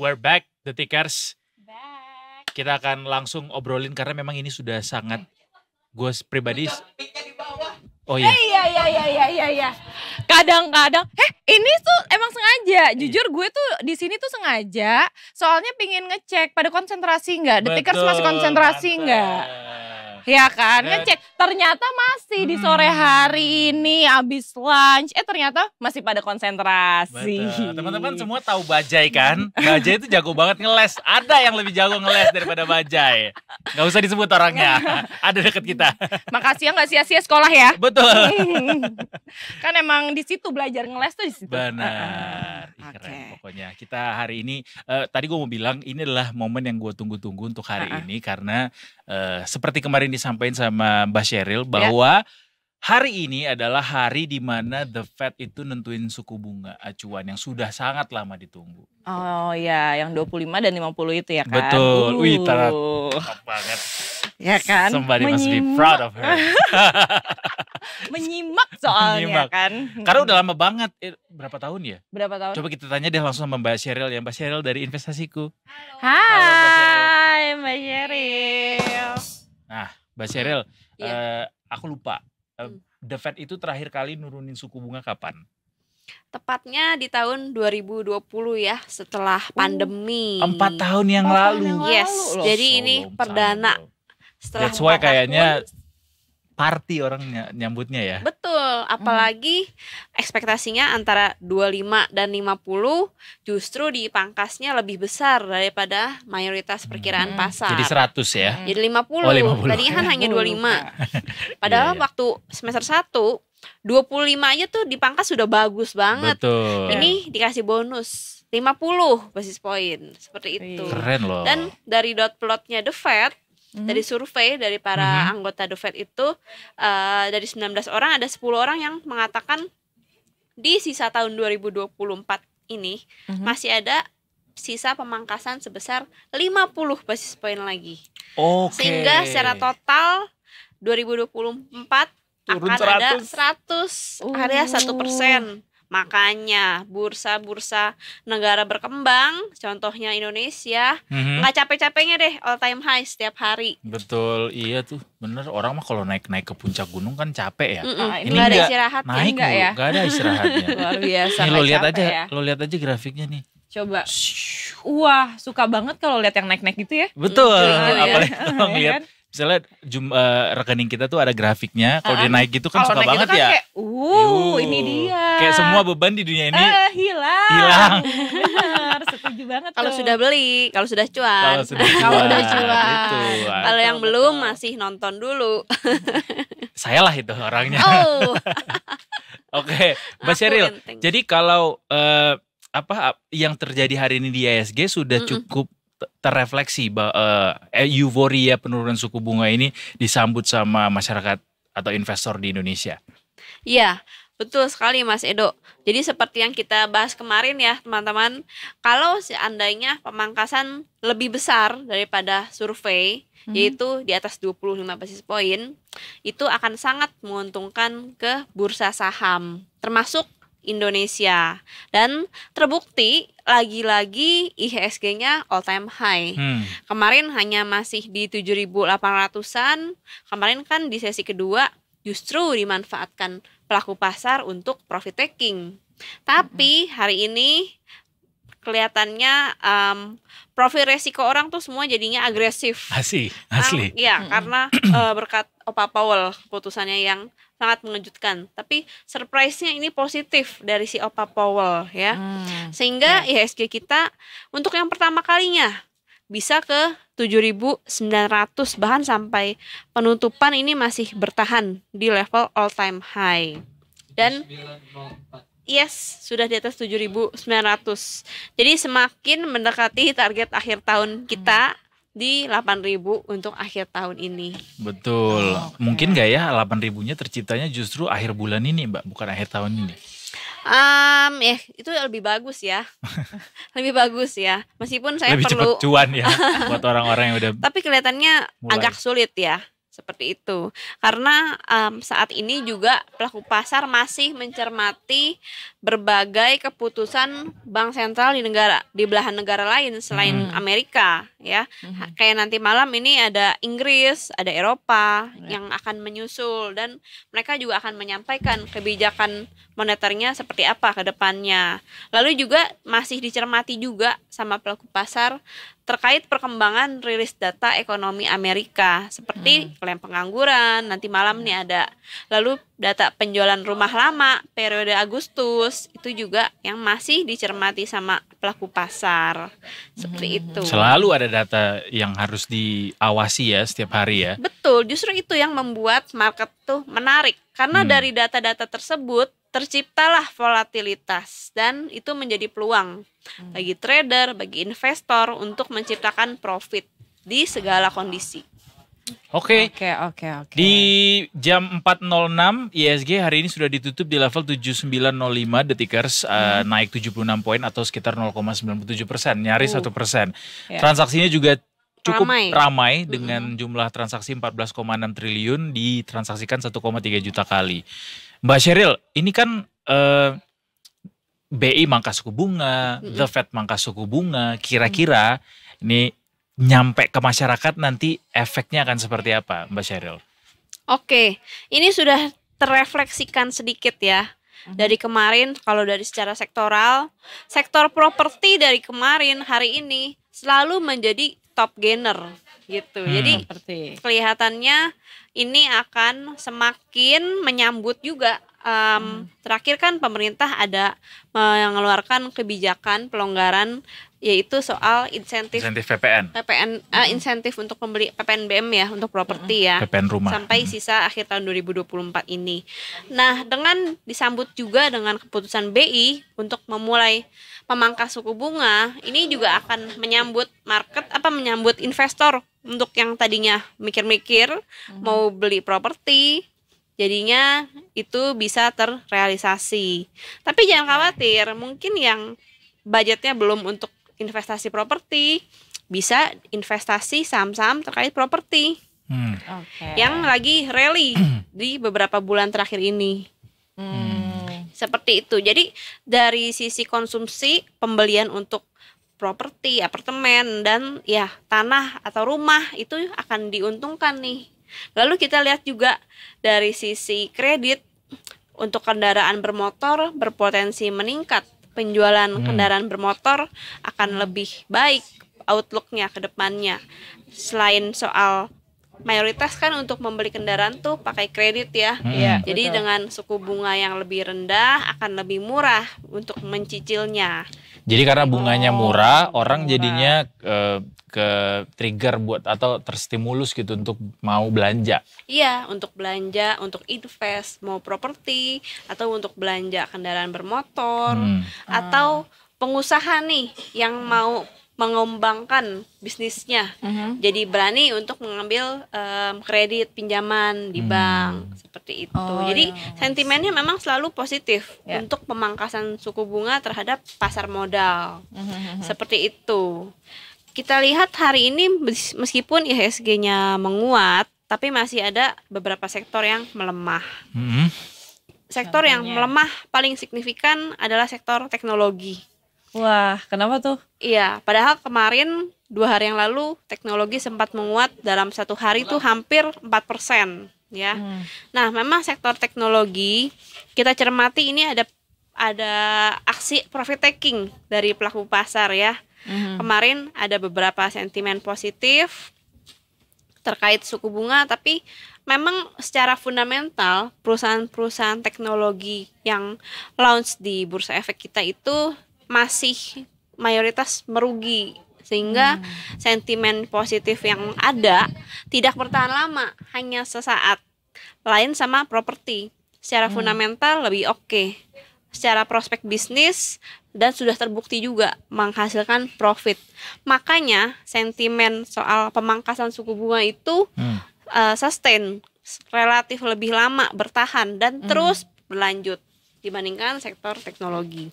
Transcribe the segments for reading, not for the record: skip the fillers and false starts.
we're back, Detikers. Back. Kita akan langsung obrolin karena memang ini sudah sangat gue pribadi. Oh iya. Iya. Kadang-kadang, ini tuh emang sengaja. Jujur gue tuh di sini tuh sengaja. Soalnya pingin ngecek pada konsentrasi nggak. Detikers masih konsentrasi nggak? Ya kan, ngecek. Ternyata masih di sore hari ini abis lunch. Ternyata masih pada konsentrasi. Betul. Teman-teman semua tahu Bajai kan? Bajai itu jago banget ngeles. Ada yang lebih jago ngeles daripada Bajai. Gak usah disebut orangnya. Ada deket kita. Makasih ya gak sia-sia sekolah ya. Betul. Kan emang di situ belajar ngeles tuh di situ. Benar. Keren pokoknya. Kita hari ini, tadi gue mau bilang ini adalah momen yang gue tunggu-tunggu untuk hari ini. Karena seperti kemarin disampaikan sama Mbak Sheryl bahwa hari ini adalah hari di mana The Fed itu nentuin suku bunga acuan yang sudah sangat lama ditunggu. Oh iya, yang 25 dan 50 itu ya kan. Betul. Wih, top banget. Ya kan. Somebody must be proud of her. Menyimak soalnya kan. Karena udah lama banget. Berapa tahun ya? Berapa tahun? Coba kita tanya deh langsung sama Mbak Sheryl ya. Mbak Sheryl dari Investasiku. Hai Mbak Sheryl. Nah Mbak Sheryl, aku lupa. The Fed itu terakhir kali nurunin suku bunga kapan? Tepatnya di tahun 2020 ya, setelah pandemi. 4 tahun yang lalu. Yes, jadi ini perdana. Setelah That's why 4 tahun. kayaknya party orang nyambutnya ya. Betul, apalagi ekspektasinya antara 25 dan 50 justru dipangkasnya lebih besar daripada mayoritas perkiraan pasar. Jadi 100 ya? Jadi 50, Oh, 50. tadinya kan hanya 25. Padahal waktu semester 1, 25 aja tuh dipangkas sudah bagus banget. Betul. Ini dikasih bonus 50 basis point, seperti itu. Keren loh. Dan dari dot plotnya The Fed, dari survei dari para anggota The Fed itu, dari 19 orang ada 10 orang yang mengatakan di sisa tahun 2024 ini masih ada sisa pemangkasan sebesar 50 basis point lagi. Sehingga secara total 2024 turun akan ada 100 alias 1%. Makanya bursa-bursa negara berkembang, contohnya Indonesia, nggak capek-capeknya deh all time high setiap hari. Betul, iya tuh bener. Orang mah kalau naik ke puncak gunung kan capek ya. Ini nggak ada istirahatnya. Naik enggak ya? Gak ada istirahatnya. Luar biasa. Nih lo lihat aja grafiknya nih. Coba. Wah, suka banget kalau lihat yang naik-naik gitu ya. Betul. Ya. Apalagi kalau ngeliat misalnya rekening kita tuh ada grafiknya. Kalau dia naik gitu kan kalo suka naik banget gitu kan ya. Kayak, ini dia. Kayak semua beban di dunia ini hilang. Benar, setuju banget. Kalau sudah beli, kalau sudah cuan. Kalau udah cuan. Kalau yang belum masih nonton dulu. Saya lah itu orangnya. Oke, Mbak Aku Sheryl. enteng. Jadi kalau apa yang terjadi hari ini di IHSG sudah cukup terrefleksi euforia penurunan suku bunga ini disambut sama masyarakat atau investor di Indonesia. Iya, betul sekali Mas Edo. Jadi seperti yang kita bahas kemarin ya teman-teman, kalau seandainya pemangkasan lebih besar daripada survei, yaitu di atas 25 basis point, itu akan sangat menguntungkan ke bursa saham, termasuk Indonesia. Dan terbukti lagi-lagi IHSG-nya all time high. Kemarin hanya masih di 7.800-an. Kemarin kan di sesi kedua justru dimanfaatkan pelaku pasar untuk profit taking. Tapi hari ini kelihatannya profil resiko orang tuh semua jadinya agresif. Asli. Iya, karena berkat Opa Powell keputusannya yang sangat mengejutkan. Tapi surprise-nya ini positif dari si Opa Powell ya. Sehingga IHSG kita untuk yang pertama kalinya bisa ke 7.900, bahkan sampai penutupan ini masih bertahan di level all time high. Dan yes, sudah di atas 7.900. Jadi semakin mendekati target akhir tahun kita di 8.000 untuk akhir tahun ini. Betul. Mungkin gak ya 8.000-nya terciptanya justru akhir bulan ini Mbak, bukan akhir tahun ini? Itu lebih bagus ya. Lebih bagus ya. Meskipun saya lebih perlu cepat cuan ya buat orang-orang yang udah. Tapi kelihatannya mulai. agak sulit ya. Seperti itu. Karena saat ini juga pelaku pasar masih mencermati berbagai keputusan bank sentral di belahan negara lain selain Amerika ya. Kayak nanti malam ini ada Inggris, ada Eropa yang akan menyusul, dan mereka juga akan menyampaikan kebijakan moneternya seperti apa ke depannya. Lalu juga masih dicermati juga sama pelaku pasar terkait perkembangan rilis data ekonomi Amerika seperti klaim pengangguran, nanti malam nih ada. Lalu data penjualan rumah lama periode Agustus itu juga yang masih dicermati sama pelaku pasar. Seperti itu. Selalu ada data yang harus diawasi ya setiap hari ya. Betul, justru itu yang membuat market tuh menarik. Karena dari data-data tersebut terciptalah volatilitas, dan itu menjadi peluang bagi trader, bagi investor untuk menciptakan profit di segala kondisi. Oke. Oke. Di jam 4.06 ISG hari ini sudah ditutup di level 7905, The Tickers naik 76 poin atau sekitar 0,97%, nyaris 1%. Transaksinya juga cukup ramai dengan jumlah transaksi 14,6 triliun, ditransaksikan 1,3 juta kali. Mbak Sheryl, ini kan BI mangkas suku bunga, The Fed mangkas suku bunga, kira-kira ini nyampe ke masyarakat nanti efeknya akan seperti apa, Mbak Sheryl? Oke, ini sudah terrefleksikan sedikit ya. Dari kemarin, kalau dari secara sektoral, sektor properti dari kemarin hari ini selalu menjadi top gainer gitu. Jadi kelihatannya ini akan semakin menyambut juga. Terakhir kan pemerintah ada mengeluarkan kebijakan pelonggaran, yaitu soal insentif PPN, insentif untuk pembeli PPNBM ya, untuk properti ya, PPN rumah sampai sisa akhir tahun 2024 ini. Nah, dengan disambut juga dengan keputusan BI untuk memulai memangkas suku bunga, ini juga akan menyambut menyambut investor untuk yang tadinya mikir-mikir mau beli properti. Jadinya itu bisa terrealisasi. Tapi jangan khawatir, mungkin yang budgetnya belum untuk investasi properti, bisa investasi saham-saham terkait properti yang lagi rally di beberapa bulan terakhir ini. Seperti itu. Jadi dari sisi konsumsi, pembelian untuk properti, apartemen, dan ya tanah atau rumah itu akan diuntungkan nih. Lalu kita lihat juga dari sisi kredit, untuk kendaraan bermotor berpotensi meningkat. Penjualan kendaraan bermotor akan lebih baik outlooknya ke depannya. Selain soal mayoritas kan untuk membeli kendaraan tuh pakai kredit ya. Jadi dengan suku bunga yang lebih rendah akan lebih murah untuk mencicilnya. Jadi karena bunganya murah, orang jadinya ke trigger buat atau terstimulus gitu untuk mau belanja. Iya, untuk belanja, untuk invest, mau properti, atau untuk belanja kendaraan bermotor, atau pengusaha nih yang mau mengembangkan bisnisnya, jadi berani untuk mengambil kredit pinjaman di bank seperti itu. Jadi sentimennya memang selalu positif untuk pemangkasan suku bunga terhadap pasar modal, seperti itu. Kita lihat hari ini meskipun IHSG-nya menguat, tapi masih ada beberapa sektor yang melemah. Sektor yang melemah paling signifikan adalah sektor teknologi. Wah, kenapa tuh? Iya, padahal kemarin 2 hari yang lalu teknologi sempat menguat dalam 1 hari tuh hampir 4% ya. Nah, memang sektor teknologi kita cermati ini ada aksi profit taking dari pelaku pasar ya. Kemarin ada beberapa sentimen positif terkait suku bunga, tapi memang secara fundamental perusahaan-perusahaan teknologi yang launch di bursa efek kita itu masih mayoritas merugi, sehingga sentimen positif yang ada tidak bertahan lama, hanya sesaat. Lain sama properti, secara fundamental lebih oke. Secara prospek bisnis dan sudah terbukti juga menghasilkan profit. Makanya sentimen soal pemangkasan suku bunga itu sustain, relatif lebih lama bertahan dan terus berlanjut dibandingkan sektor teknologi.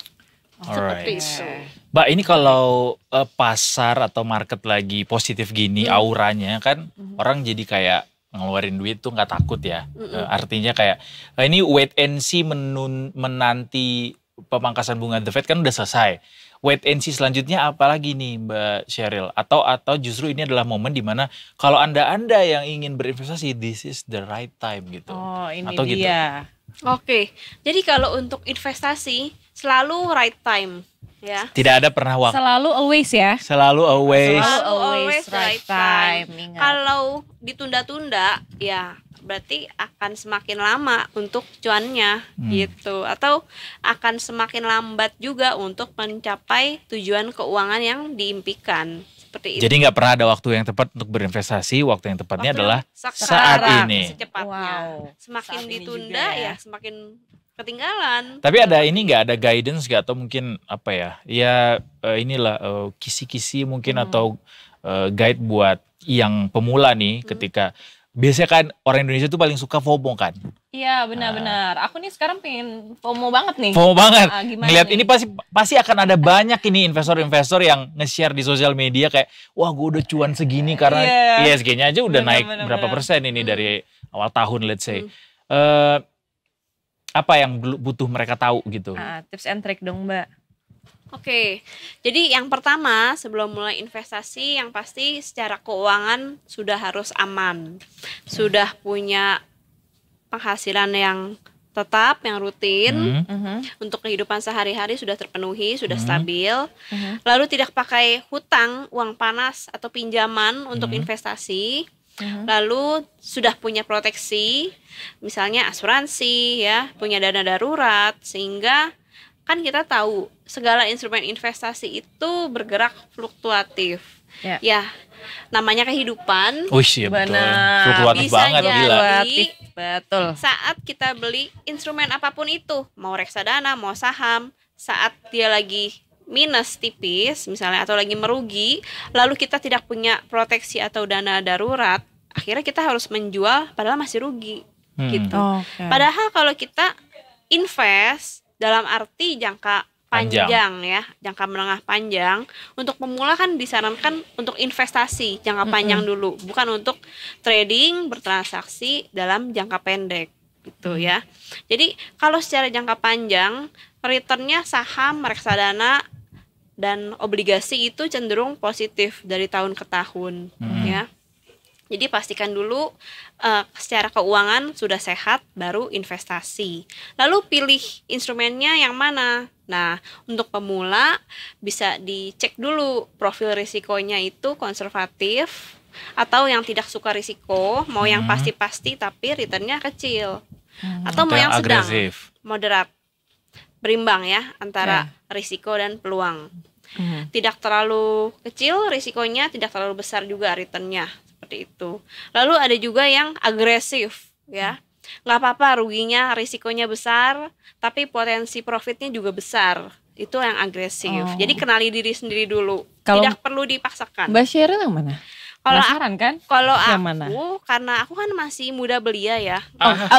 Seperti itu. Mbak, ini kalau pasar atau market lagi positif gini auranya kan orang jadi kayak ngeluarin duit tuh nggak takut ya. Artinya kayak ini wait and see menanti pemangkasan bunga The Fed kan udah selesai. Wait and see selanjutnya apa lagi nih Mbak Sheryl? Atau justru ini adalah momen dimana kalau Anda yang ingin berinvestasi, this is the right time gitu. Oh ini atau dia. Gitu. Oke, jadi kalau untuk investasi selalu right time ya. Tidak ada pernah waktu. Selalu always ya. Selalu always. Selalu always right time. Ingat. Kalau ditunda-tunda ya berarti akan semakin lama untuk cuannya gitu, atau akan semakin lambat juga untuk mencapai tujuan keuangan yang diimpikan seperti itu. Jadi nggak pernah ada waktu yang tepat untuk berinvestasi. Waktu yang tepatnya adalah saat ini. Secepatnya. Wow. Semakin Saat ini ditunda juga ya semakin ketinggalan. Tapi ada ini nggak, ada guidance nggak, atau mungkin apa ya? Ya inilah kisi-kisi mungkin atau guide buat yang pemula nih ketika biasanya kan orang Indonesia tuh paling suka FOMO kan. Iya benar-benar. Aku nih sekarang pengen FOMO banget nih. FOMO banget. Ngeliat nih? ini pasti akan ada banyak ini investor-investor yang nge-share di sosial media kayak wah gue udah cuan segini karena ISG-nya aja udah naik berapa persen ini dari awal tahun let's say. Apa yang butuh mereka tahu gitu? Tips and trick dong Mbak. Oke, jadi yang pertama sebelum mulai investasi yang pasti secara keuangan sudah harus aman, sudah punya penghasilan yang tetap, yang rutin, untuk kehidupan sehari-hari sudah terpenuhi, sudah stabil, lalu tidak pakai hutang, uang panas atau pinjaman untuk investasi, lalu sudah punya proteksi, misalnya asuransi ya, punya dana darurat, sehingga kan kita tahu segala instrumen investasi itu bergerak fluktuatif. Ya, namanya kehidupan. Oh iya betul. Benar. Fluktuatif Bisa banget gila. Betul. Saat kita beli instrumen apapun itu, mau reksadana, mau saham, saat dia lagi minus tipis misalnya atau lagi merugi, lalu kita tidak punya proteksi atau dana darurat, akhirnya kita harus menjual padahal masih rugi gitu. Padahal kalau kita invest dalam arti jangka panjang ya, jangka menengah panjang, untuk pemula kan disarankan untuk investasi jangka panjang dulu, bukan untuk trading bertransaksi dalam jangka pendek gitu ya. Jadi kalau secara jangka panjang, returnnya saham, reksadana dan obligasi itu cenderung positif dari tahun ke tahun ya. Jadi pastikan dulu secara keuangan sudah sehat, baru investasi. Lalu pilih instrumennya yang mana. Nah, untuk pemula bisa dicek dulu profil risikonya itu konservatif atau yang tidak suka risiko, mau yang pasti-pasti tapi returnnya kecil. Atau mau yang sedang, moderat, berimbang ya antara risiko dan peluang. Tidak terlalu kecil risikonya, tidak terlalu besar juga returnnya. Itu. Lalu ada juga yang agresif ya, nggak apa-apa ruginya, risikonya besar tapi potensi profitnya juga besar, itu yang agresif. Jadi kenali diri sendiri dulu, tidak perlu dipaksakan. Mbak Sheryl yang mana? Kalau kan? Kalau yang aku mana? karena aku kan masih muda belia ya.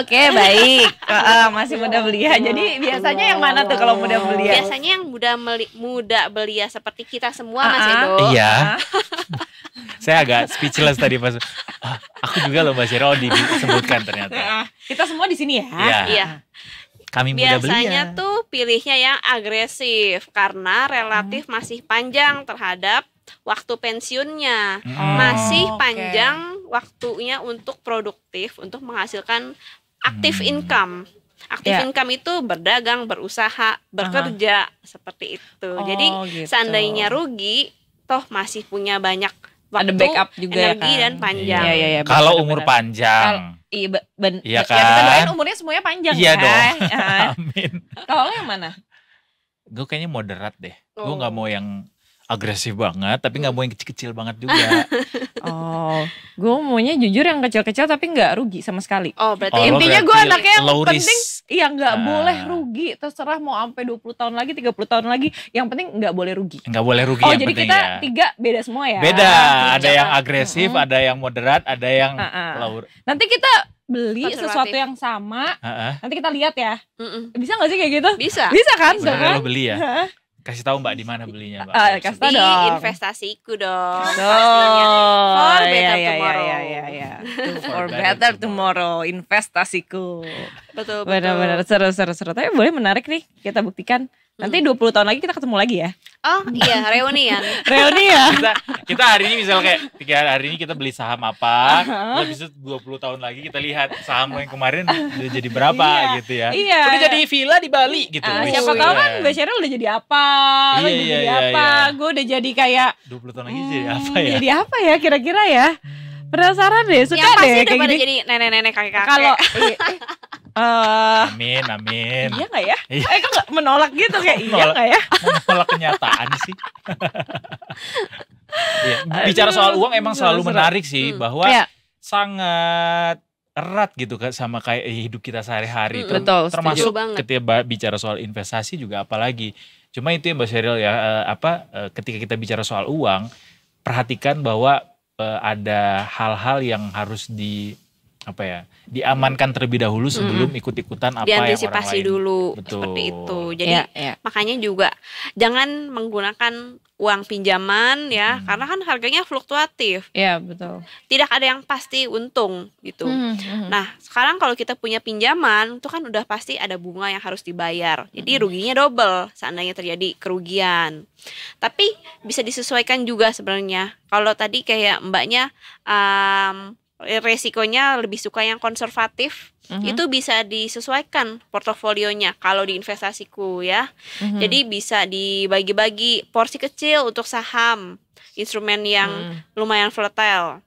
Oke, baik. Masih muda belia. Jadi biasanya yang mana tuh kalau muda belia? Biasanya yang muda belia seperti kita semua Mas Edo. Iya. Saya agak speechless tadi pas aku juga loh Mbak Sheryl disebutkan ternyata. Kita semua di sini ya. Iya. Kami muda belia. Biasanya tuh pilihnya yang agresif karena relatif masih panjang terhadap waktu pensiunnya. Masih panjang waktunya untuk produktif, untuk menghasilkan active income. Active income itu berdagang, berusaha, bekerja, seperti itu. Jadi seandainya rugi, toh masih punya banyak waktu, ada backup juga energi kan? Dan panjang. Iya, kalau umur panjang. Iya ya kan? Ya kita doain umurnya semuanya panjang iya ya. Dong. Amin. Kalau lo yang mana? Gue kayaknya moderat deh. Gue gak mau yang agresif banget, tapi gak mau yang kecil-kecil banget juga. Gue maunya jujur yang kecil-kecil tapi gak rugi sama sekali. Berarti intinya gue anaknya yang low penting risk. Iya gak boleh rugi. Terserah mau sampai 20 tahun lagi, 30 tahun lagi, yang penting gak boleh rugi. Gak boleh rugi yang jadi penting kita ya. tiga beda semua ya. Beda, ada yang agresif, ada yang moderat, ada yang low. Nanti kita beli sesuatu yang sama, nanti kita lihat ya. Bisa gak sih kayak gitu? Bisa. Bisa kan? Bener lo beli ya? Kasih tahu Mbak di mana belinya Mbak. Kasih tahu Di dong. investasiku dong. Oh, For iya, better iya, tomorrow. iya. For better tomorrow, investasiku. Betul. Benar-benar seru. Tapi boleh menarik nih, kita buktikan. Nanti 20 tahun lagi kita ketemu lagi ya. Oh iya, reunian. Reuni ya. Kita hari ini misalnya kayak 3 hari ini kita beli saham apa, habis itu 20 tahun lagi kita lihat saham yang kemarin udah jadi berapa gitu ya. Iya. Udah jadi villa di Bali gitu. Siapa tahu kan Mbak Sheryl udah jadi apa, lo Iya, jadi iya, apa, iya. gue udah jadi kayak 20 tahun lagi jadi apa ya? Jadi apa ya kira-kira ya? Penasaran deh, suka Yang pasti deh udah kayak pada gini. jadi nenek-nenek kakek-kakek. Kalau Amin. iya nggak ya? Iya. Kok nggak menolak gitu kayak iya Menolak. nggak ya? Menolak kenyataan sih. Iya, bicara soal uang emang selalu seru. menarik sih bahwa Iya. sangat erat gitu kan sama kayak hidup kita sehari-hari. Betul, Termasuk setuju banget. ketika bicara soal investasi juga apalagi. Cuma itu ya Mbak Sheryl ya ketika kita bicara soal uang, perhatikan bahwa ada hal-hal yang harus diamankan terlebih dahulu sebelum ikut-ikutan apa yang orang diantisipasi lain. dulu. Betul. Seperti itu. Jadi Iya. makanya juga jangan menggunakan uang pinjaman ya, karena kan harganya fluktuatif. Iya betul. Tidak ada yang pasti untung gitu. Nah, sekarang kalau kita punya pinjaman, itu kan udah pasti ada bunga yang harus dibayar. Jadi ruginya double seandainya terjadi kerugian. Tapi bisa disesuaikan juga sebenarnya. Kalau tadi kayak mbaknya resikonya lebih suka yang konservatif, itu bisa disesuaikan portofolionya kalau di investasiku ya. Jadi bisa dibagi-bagi porsi kecil untuk saham, instrumen yang lumayan volatile.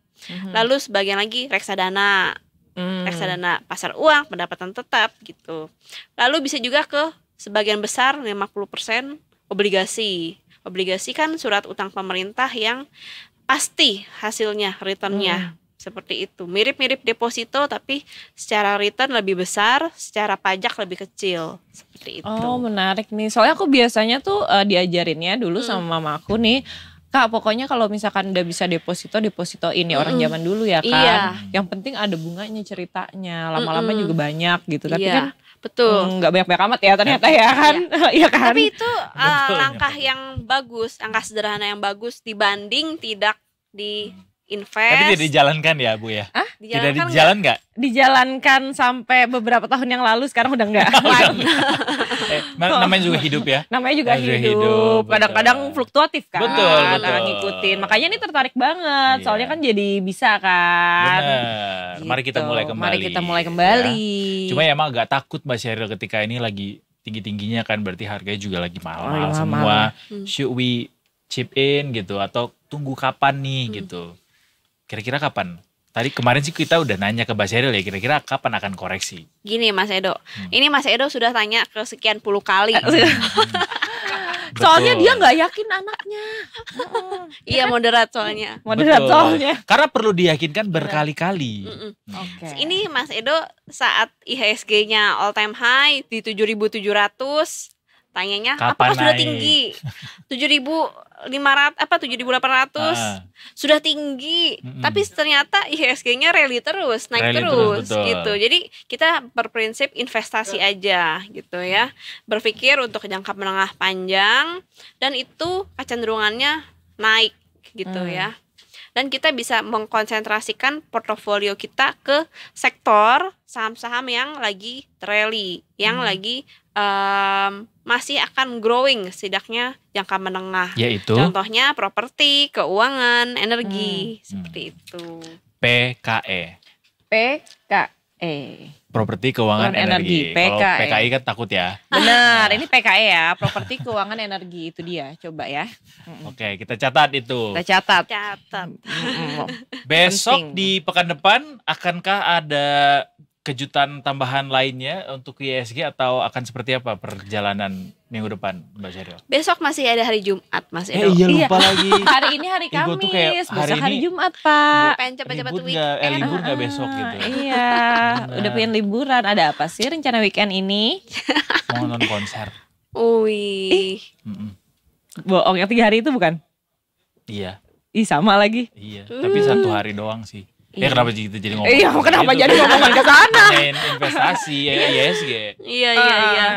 Lalu sebagian lagi reksadana. Reksadana pasar uang, pendapatan tetap gitu. Lalu bisa juga ke sebagian besar 50% obligasi. Obligasi kan surat utang pemerintah yang pasti hasilnya, returnnya. Seperti itu, mirip-mirip deposito tapi secara return lebih besar, secara pajak lebih kecil. Seperti itu. Oh menarik nih, soalnya aku biasanya tuh diajarinnya dulu sama mama aku nih, Kak pokoknya kalau misalkan udah bisa deposito ini orang zaman dulu ya kan. Iya. Yang penting ada bunganya ceritanya, lama-lama juga banyak gitu. Tapi Iya, kan betul. nggak banyak-banyak amat ya ternyata ya kan. Iya kan. Tapi itu Betul. langkah yang bagus, langkah sederhana yang bagus dibanding tidak di-invest. Tapi tidak dijalankan ya Bu ya? Tidak Dijalankan dijalan nggak? Dijalankan sampai beberapa tahun yang lalu, sekarang udah enggak. Namanya juga hidup ya. Namanya juga Namanya hidup. hidup, Kadang-kadang betul. fluktuatif kan. Betul. Nah, ngikutin. Makanya ini tertarik banget. Iya. Soalnya kan jadi bisa kan. Benar. Mari kita Gitu. mulai kembali. Mari kita mulai kembali. Ya. Cuma ya emang agak takut Mbak Sheryl ketika ini lagi tinggi-tingginya kan, berarti harganya juga lagi mahal-mahal Oh, iya, semua. mahal. Should we chip in gitu atau tunggu kapan nih gitu. Kira-kira kapan? Tadi kemarin sih kita udah nanya ke Mbak Sheryl ya, kira-kira kapan akan koreksi? Gini Mas Edo, ini Mas Edo sudah tanya ke sekian puluh kali. Soalnya Betul. dia nggak yakin anaknya. Iya moderat soalnya. Moderat Betul. soalnya. Karena perlu diyakinkan berkali-kali. Oke. Ini Mas Edo saat IHSG-nya all time high di 7.700, tanyanya Kapan apakah sudah naik? tinggi? 7.500 apa 7.800 Ah. sudah tinggi. Tapi ternyata IHSG-nya rally terus, naik Rally terus terus, betul. gitu. Jadi kita berprinsip investasi aja gitu ya. Berpikir untuk jangka menengah panjang dan itu kecenderungannya naik gitu ya. Dan kita bisa mengkonsentrasikan portofolio kita ke sektor saham-saham yang lagi rally, yang lagi masih akan growing setidaknya jangka menengah. Yaitu Contohnya properti, keuangan, energi, seperti itu. PKE. PKE. Properti Keuangan Energi, Energi. Kalau PKE. PKI kan takut ya. Benar, ini PKE ya, properti keuangan energi, itu dia. Coba ya. Oke, kita catat itu. Kita catat. Catat. Besok Penting. di pekan depan akankah ada kejutan tambahan lainnya untuk IHSG atau akan seperti apa perjalanan minggu depan Mbak Sheryl? Besok masih ada hari Jumat, Mas Edo. Iya lupa lagi. Hari ini hari Ih, gua tuh Kamis, kayak besok hari hari ini- Jumat, Pak. Pengen cepet-cepet Libur nggak? weekend. Libur nggak besok gitu? Iya, udah pengen liburan. Ada apa sih rencana weekend ini? Mau nonton konser. Wih. Mm-mm. Bohong, yang 3 hari itu bukan? Iya, Ih, sama lagi. iya. Tapi 1 hari doang sih. Ya kenapa gitu jadi ngomong? Iya, kenapa gitu? jadi ngomongan ke sana? Nanyain investasi, IHSG. Iya, iya, iya.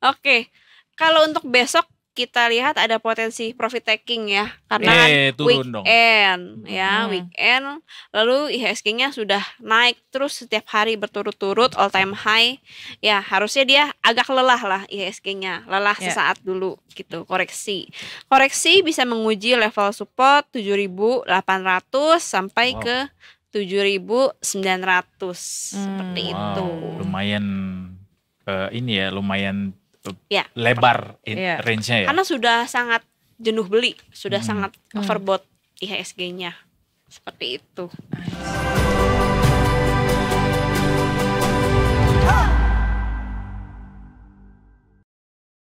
Oke. Kalau untuk besok kita lihat ada potensi profit taking ya, karena kan turun dong. weekend ya, weekend lalu IHSG-nya sudah naik terus setiap hari berturut-turut all time high. Ya, harusnya dia agak lelah lah IHSG-nya, lelah sesaat dulu gitu, koreksi. Koreksi bisa menguji level support 7.800 sampai ke 7.900 seperti itu. Lumayan ini ya, lumayan lebar range-nya ya. Karena sudah sangat jenuh beli, sudah sangat overbought IHSG-nya. Seperti itu.